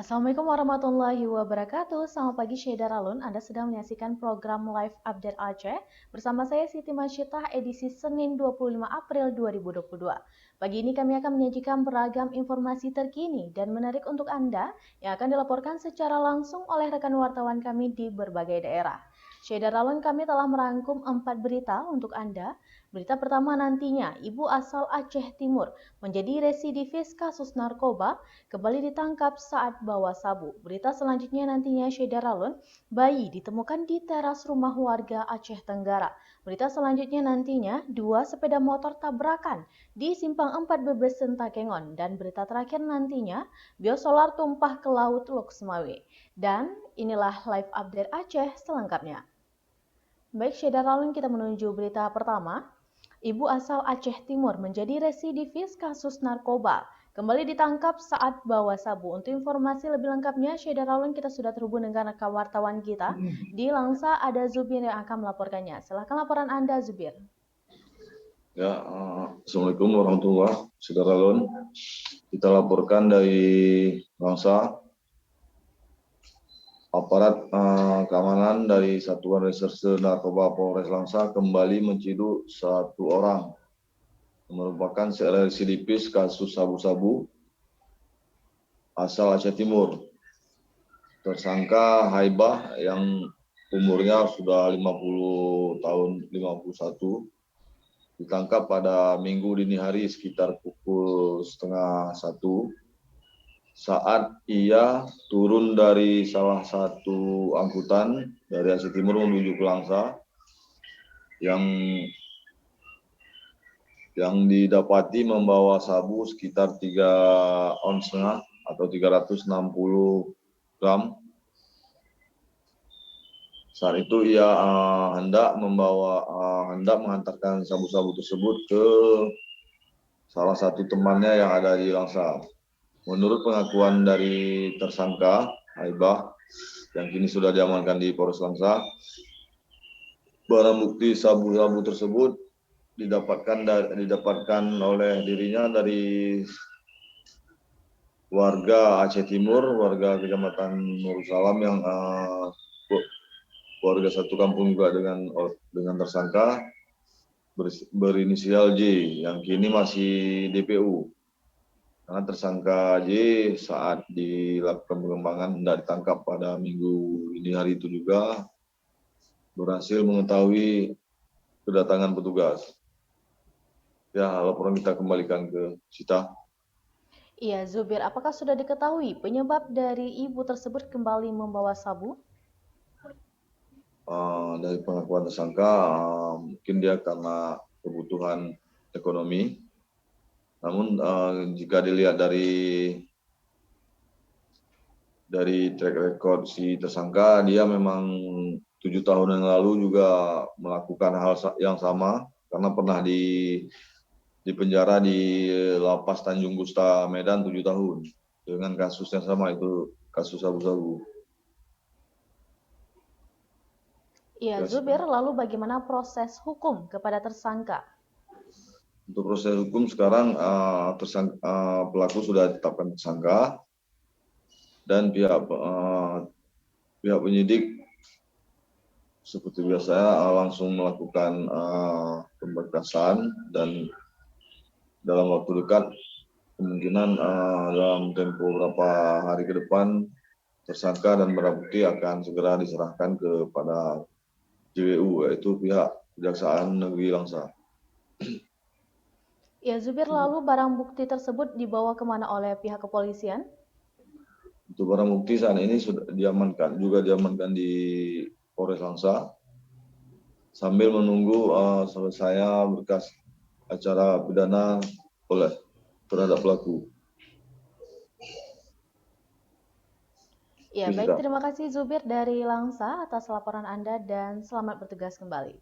Assalamualaikum warahmatullahi wabarakatuh. Selamat pagi Syeda Ralun. Anda sedang menyaksikan program Live Update Aceh bersama saya Siti Masyitah edisi Senin 25 April 2022. Pagi ini kami akan menyajikan beragam informasi terkini dan menarik untuk Anda yang akan dilaporkan secara langsung oleh rekan wartawan kami di berbagai daerah. Syeda Ralun, kami telah merangkum 4 berita untuk Anda. Berita pertama nantinya, ibu asal Aceh Timur menjadi residivis kasus narkoba kembali ditangkap saat bawa sabu. Berita selanjutnya nantinya Syeda Ralun, bayi ditemukan di teras rumah warga Aceh Tenggara. Berita selanjutnya nantinya 2 sepeda motor tabrakan di Simpang 4 Bebes Sentakengon. Dan berita terakhir nantinya biosolar tumpah ke laut Loksmawe. Dan inilah live update Aceh selengkapnya. Baik Syeda Ralun, kita menuju berita pertama. Ibu asal Aceh Timur menjadi residivis kasus narkoba. Kembali ditangkap saat bawa sabu. Untuk informasi lebih lengkapnya, Syeda Ralun, kita sudah terhubung dengan rekan wartawan kita. Di Langsa ada Zubir yang akan melaporkannya. Silakan laporan Anda, Zubir. Ya, Assalamualaikum warahmatullahi wabarakatuh. Saudara Lon, kita laporkan dari Langsa. Aparat keamanan dari Satuan Reserse Narkoba Polres Langsa kembali menciduk 1 orang merupakan residivis kasus sabu-sabu asal Aceh Timur. Tersangka Haibah yang umurnya sudah 50 tahun, 51, ditangkap pada Minggu dini hari sekitar pukul 12:30 saat ia turun dari salah satu angkutan dari Aceh Timur menuju ke Langsa yang didapati membawa sabu sekitar 3,5 ons atau 360 gram. Saat itu ia hendak menghantarkan sabu-sabu tersebut ke salah satu temannya yang ada di Langsa. Menurut pengakuan dari tersangka Haibah yang kini sudah diamankan di Polres Langsa, barang bukti sabu-sabu tersebut didapatkan oleh dirinya dari warga Aceh Timur, warga Kecamatan Nursalam yang warga satu kampung juga dengan tersangka berinisial J yang kini masih DPU. Karena tersangka J saat dilakukan pengembangan hendak ditangkap pada Minggu dini hari itu juga berhasil mengetahui kedatangan petugas. Ya, laporan kita kembalikan ke Sita. Iya, Zubir, apakah sudah diketahui penyebab dari ibu tersebut kembali membawa sabu? Dari pengakuan tersangka, mungkin dia karena kebutuhan ekonomi. Namun jika dilihat dari track record si tersangka, dia memang 7 tahun yang lalu juga melakukan hal yang sama karena pernah di penjara di Lapas Tanjung Gusta Medan 7 tahun dengan kasus yang sama, itu kasus sabu-sabu. Iya, Zubir, lalu bagaimana proses hukum kepada tersangka? Untuk proses hukum sekarang pelaku sudah ditetapkan tersangka dan pihak penyidik seperti biasa langsung melakukan pemberkasan dan dalam waktu dekat kemungkinan dalam tempo beberapa hari ke depan tersangka dan barang bukti akan segera diserahkan kepada JWU, yaitu pihak Kejaksaan Negeri Langsa. Ya, Zubir, lalu barang bukti tersebut dibawa kemana oleh pihak kepolisian? Untuk barang bukti saat ini sudah diamankan di Polres Langsa sambil menunggu selesainya berkas acara pidana terhadap pelaku. Ya, baik, terima kasih Zubir dari Langsa atas laporan Anda dan selamat bertugas kembali.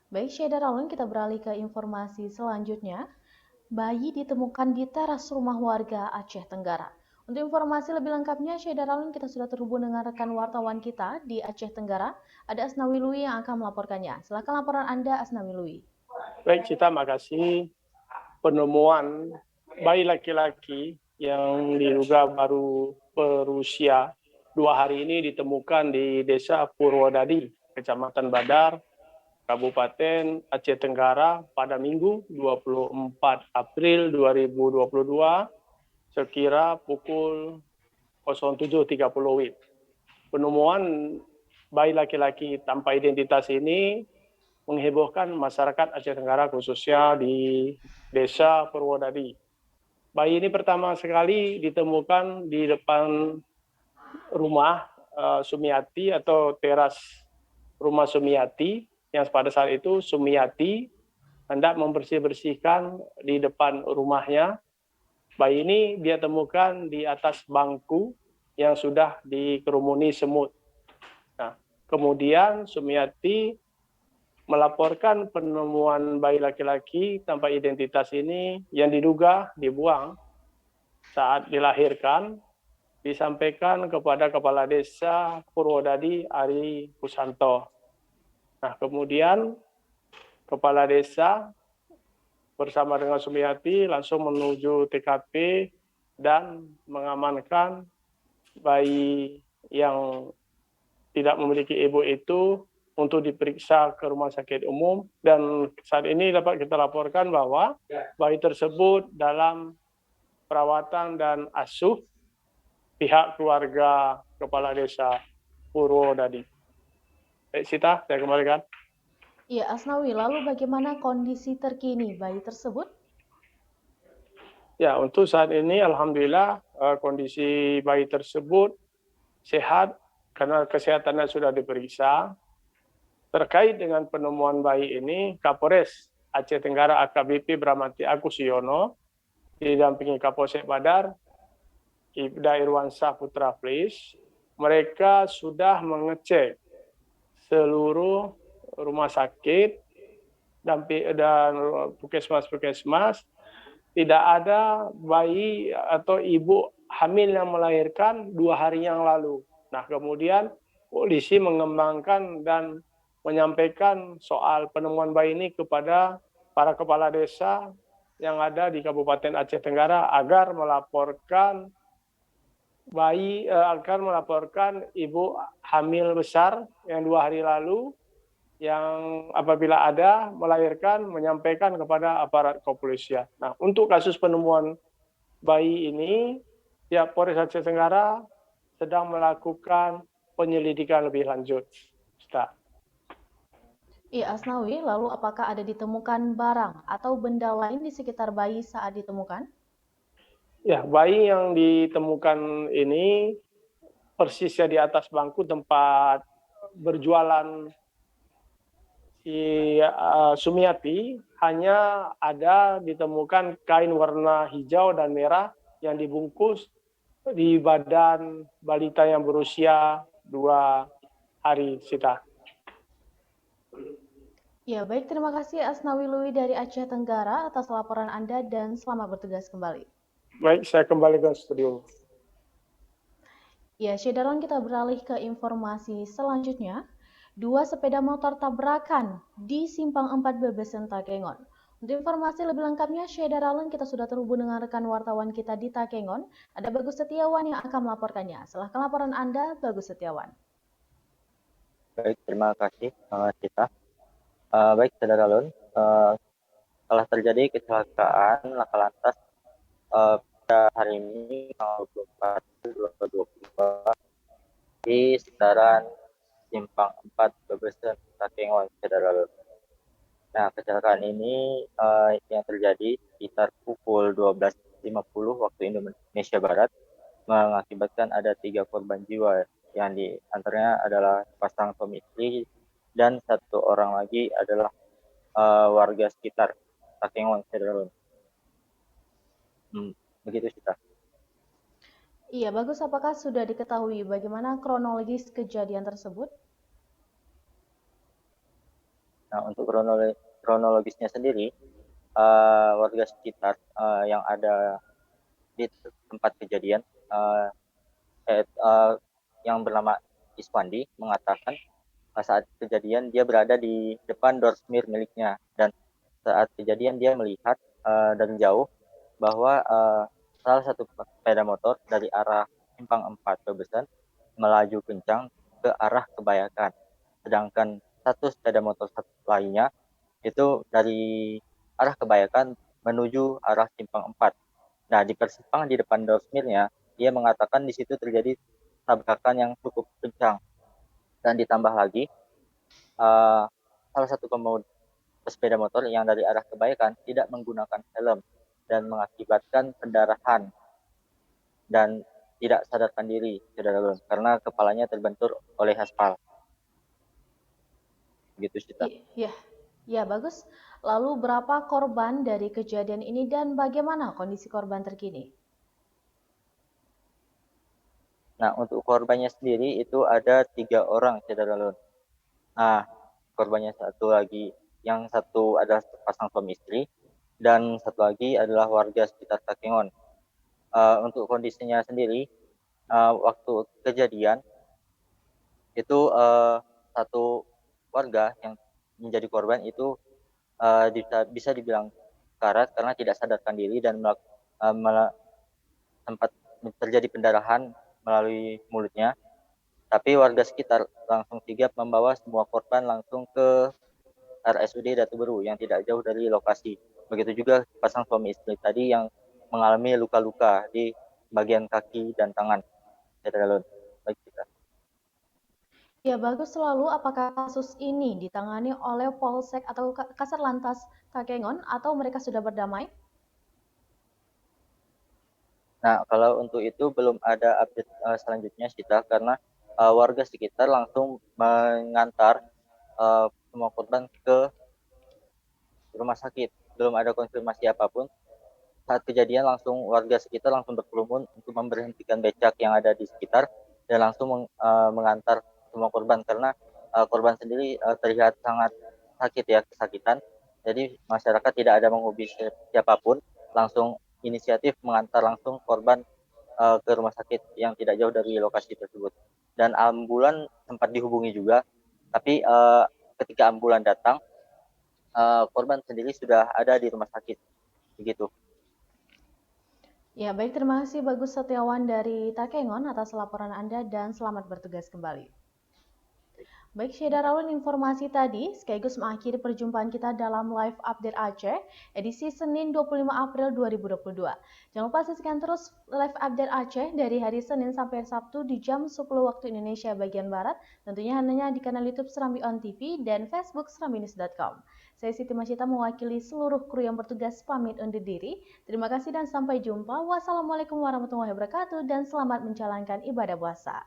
Baik, Syeda Ralun, kita beralih ke informasi selanjutnya. Bayi ditemukan di teras rumah warga Aceh Tenggara. Untuk informasi lebih lengkapnya, Syeda Ralun, kita sudah terhubung dengan rekan wartawan kita di Aceh Tenggara. Ada Asnawi Lui yang akan melaporkannya. Silakan laporan Anda, Asnawi Lui. Baik, Cita, makasih. Penemuan bayi laki-laki yang diduga baru berusia 2 hari ini ditemukan di Desa Purwodadi, Kecamatan Badar, Kabupaten Aceh Tenggara pada Minggu 24 April 2022 sekira pukul 07.30 WIB. Penemuan bayi laki-laki tanpa identitas ini menghebohkan masyarakat Aceh Tenggara khususnya di Desa Purwodadi. Bayi ini pertama sekali ditemukan di depan rumah Sumiati atau teras rumah Sumiati, yang pada saat itu Sumiati hendak membersih-bersihkan di depan rumahnya. Bayi ini dia temukan di atas bangku yang sudah dikerumuni semut. Nah, kemudian Sumiati melaporkan penemuan bayi laki-laki tanpa identitas ini yang diduga dibuang saat dilahirkan, disampaikan kepada Kepala Desa Purwodadi Ari Pusanto. Nah, kemudian Kepala Desa bersama dengan Sumiati langsung menuju TKP dan mengamankan bayi yang tidak memiliki ibu itu untuk diperiksa ke rumah sakit umum, dan saat ini dapat kita laporkan bahwa bayi tersebut dalam perawatan dan asuh pihak keluarga Kepala Desa Purwodadi. Baik, Sita, saya kembalikan. Iya, Asnawi, lalu bagaimana kondisi terkini bayi tersebut? Ya, untuk saat ini Alhamdulillah kondisi bayi tersebut sehat karena kesehatannya sudah diperiksa. Terkait dengan penemuan bayi ini, Kapolres Aceh Tenggara AKBP Bramati Agus Yono didampingi Kapolsek Badar, Ibda Irwansyah Putra Flis, mereka sudah mengecek seluruh rumah sakit dan puskesmas, tidak ada bayi atau ibu hamil yang melahirkan 2 hari yang lalu. Nah, kemudian polisi mengembangkan dan menyampaikan soal penemuan bayi ini kepada para kepala desa yang ada di Kabupaten Aceh Tenggara agar melaporkan ibu hamil besar yang 2 hari lalu yang apabila ada melahirkan menyampaikan kepada aparat kepolisian. Nah, untuk kasus penemuan bayi ini, pihak Polres Aceh Tenggara sedang melakukan penyelidikan lebih lanjut. Ustaz. Iya, Asnawi, lalu apakah ada ditemukan barang atau benda lain di sekitar bayi saat ditemukan? Ya, bayi yang ditemukan ini persisnya di atas bangku tempat berjualan si Sumiati, hanya ada ditemukan kain warna hijau dan merah yang dibungkus di badan balita yang berusia 2 hari, Sita. Ya, baik, terima kasih Asnawi Lui dari Aceh Tenggara atas laporan Anda dan selamat bertugas kembali. Baik, saya kembali ke studio. Ya, Syederon, kita beralih ke informasi selanjutnya. 2 sepeda motor tabrakan di Simpang 4 Bebesen Takengon. Untuk informasi lebih lengkapnya, Syederon, kita sudah terhubung dengan rekan wartawan kita di Takengon. Ada Bagus Setiawan yang akan melaporkannya. Silahkan laporan Anda, Bagus Setiawan. Baik, terima kasih, Cita. Baik, Saudara Lun, telah terjadi kecelakaan laka lantas pada hari ini tanggal 24 2022 di sekitaran Simpang 4 Bebesen Takengon, Saudara Lun. Nah, kecelakaan ini yang terjadi sekitar pukul 12.50 waktu Indonesia Barat mengakibatkan ada 3 korban jiwa, yang di antaranya adalah pasang suami istri dan 1 orang lagi adalah warga sekitar Takengon, Saudara. Begitu, Sita. Iya, Bagus. Apakah sudah diketahui bagaimana kronologis kejadian tersebut? Nah, untuk kronologisnya sendiri, warga sekitar yang ada di tempat kejadian yang bernama Iswandi mengatakan saat kejadian dia berada di depan doorsmir miliknya, dan saat kejadian dia melihat dari jauh bahwa salah satu sepeda motor dari arah simpang 4 Brebesen melaju kencang ke arah Kebayakan. Sedangkan satu sepeda motor lainnya itu dari arah Kebayakan menuju arah simpang 4. Nah, di persimpangan di depan Dorsmirnya, dia mengatakan di situ terjadi tabrakan yang cukup kencang. Dan ditambah lagi, salah satu pesepeda motor yang dari arah Kebayakan tidak menggunakan helm dan mengakibatkan pendarahan dan tidak sadarkan diri, saudara, karena kepalanya terbentur oleh aspal. Begitu sih, Iya, ya bagus. Lalu berapa korban dari kejadian ini dan bagaimana kondisi korban terkini? Nah, untuk korbannya sendiri itu ada 3 orang, saudara Lun. Nah, korbannya satu lagi, yang satu adalah sepasang suami istri, dan satu lagi adalah warga sekitar Takengon. Untuk kondisinya sendiri, waktu kejadian itu satu warga yang menjadi korban itu bisa dibilang karat karena tidak sadarkan diri dan sempat terjadi pendarahan melalui mulutnya. Tapi warga sekitar langsung sigap membawa semua korban langsung ke RSUD Datu Beru yang tidak jauh dari lokasi. Begitu juga pasang suami istri tadi yang mengalami luka-luka di bagian kaki dan tangan. Baik, kita. Ya bagus. Selalu apakah kasus ini ditangani oleh Polsek atau Kasarlantas Takengon atau mereka sudah berdamai? Nah, kalau untuk itu belum ada update selanjutnya kita karena warga sekitar langsung mengantar semua korban ke rumah sakit. Belum ada konfirmasi apapun. Saat kejadian langsung warga sekitar langsung berkerumun untuk memberhentikan becak yang ada di sekitar dan langsung mengantar semua korban karena korban sendiri terlihat sangat sakit ya, kesakitan. Jadi masyarakat tidak ada menghubungi siapapun, langsung inisiatif mengantar langsung korban ke rumah sakit yang tidak jauh dari lokasi tersebut. Dan ambulan sempat dihubungi juga, tapi ketika ambulan datang, korban sendiri sudah ada di rumah sakit. Begitu. Ya baik, terima kasih Bagus Setiawan dari Takengon atas laporan Anda dan selamat bertugas kembali. Baik, Syedarawan, informasi tadi sekaligus mengakhiri perjumpaan kita dalam Live Update Aceh edisi Senin 25 April 2022. Jangan lupa saksikan terus Live Update Aceh dari hari Senin sampai Sabtu di jam 10 waktu Indonesia bagian Barat, tentunya hanya di kanal YouTube Serambi On TV dan Facebook serambinews.com. Saya Siti Masyita mewakili seluruh kru yang bertugas pamit undur diri. Terima kasih dan sampai jumpa. Wassalamualaikum warahmatullahi wabarakatuh dan selamat menjalankan ibadah puasa.